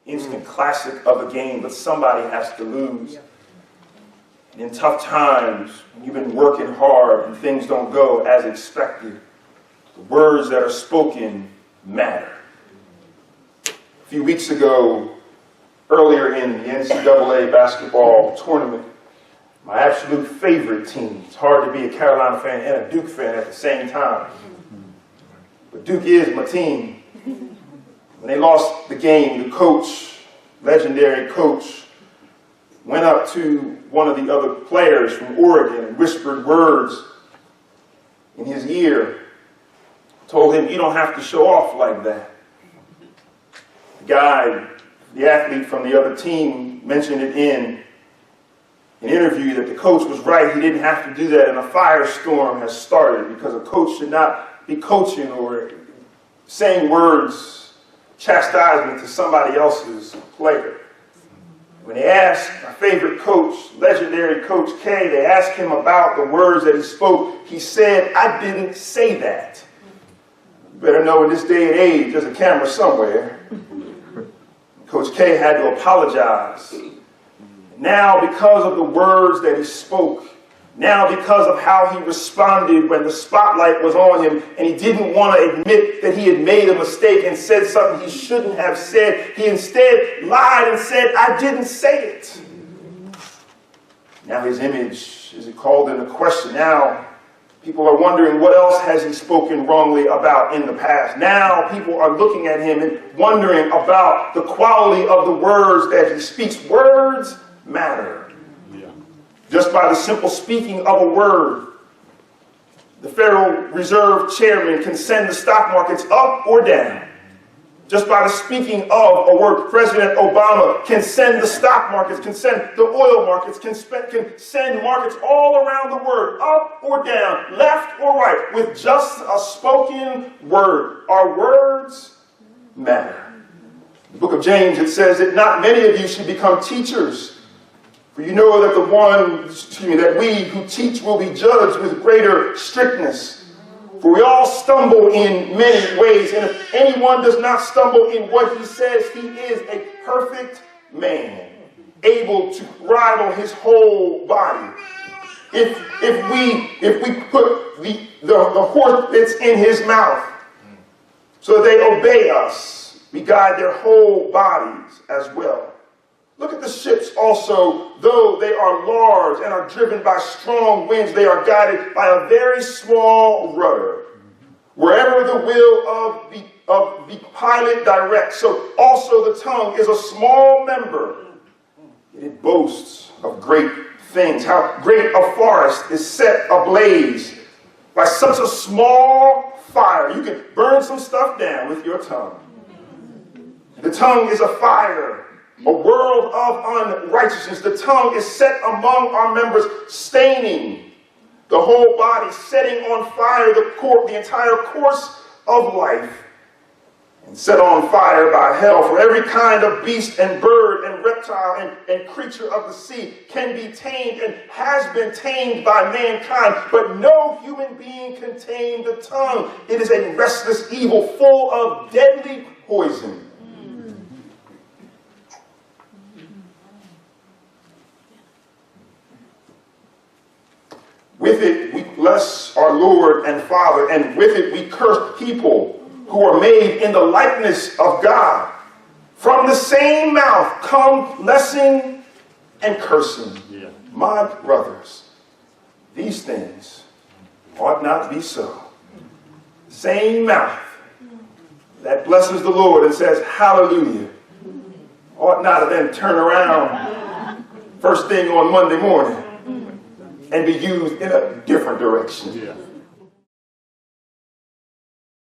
instant classic of a game, but somebody has to lose. And in tough times, when you've been working hard and things don't go as expected, the words that are spoken matter. A few weeks ago, earlier in the NCAA basketball tournament, my absolute favorite team. It's hard to be a Carolina fan and a Duke fan at the same time. But Duke is my team. When they lost the game, the coach, legendary coach, went up to one of the other players from Oregon and whispered words in his ear, told him, "You don't have to show off like that." The guy, the athlete from the other team, mentioned it in an interview that the coach was right. He didn't have to do that, and a firestorm has started because a coach should not be coaching or saying words, chastisement to somebody else's player. When they asked my favorite coach, legendary Coach K, they asked him about the words that he spoke. He said, "I didn't say that." You better know in this day and age, there's a camera somewhere. Coach K had to apologize. Now, because of the words that he spoke, now because of how he responded when the spotlight was on him and he didn't want to admit that he had made a mistake and said something he shouldn't have said, he instead lied and said, "I didn't say it." Now his image is called into question. Now people are wondering, what else has he spoken wrongly about in the past? Now people are looking at him and wondering about the quality of the words that he speaks. Words matter. Just by the simple speaking of a word, the Federal Reserve Chairman can send the stock markets up or down. Just by the speaking of a word, President Obama can send the stock markets, can send the oil markets, can send markets all around the world, up or down, left or right, with just a spoken word. Our words matter. In the book of James, it says that not many of you should become teachers, for you know that we who teach will be judged with greater strictness. For we all stumble in many ways, and if anyone does not stumble in what he says, he is a perfect man, able to bridle his whole body. If we put the horse bits in his mouth so that they obey us, we guide their whole bodies as well. Look at the ships also. Though they are large and are driven by strong winds, they are guided by a very small rudder. Wherever the will of the pilot directs, so also the tongue is a small member, yet it boasts of great things. How great a forest is set ablaze by such a small fire. You can burn some stuff down with your tongue. The tongue is a fire, a world of unrighteousness. The tongue is set among our members, staining the whole body, setting on fire the entire course of life, and set on fire by hell. For every kind of beast and bird and reptile and creature of the sea can be tamed and has been tamed by mankind, but no human being can tame the tongue. It is a restless evil full of deadly poison. With it we bless our Lord and Father, and with it we curse people who are made in the likeness of God. From the same mouth come blessing and cursing. Yeah. My brothers, these things ought not be so. Same mouth that blesses the Lord and says hallelujah ought not to then turn around first thing on Monday morning and be used in a different direction. Yeah.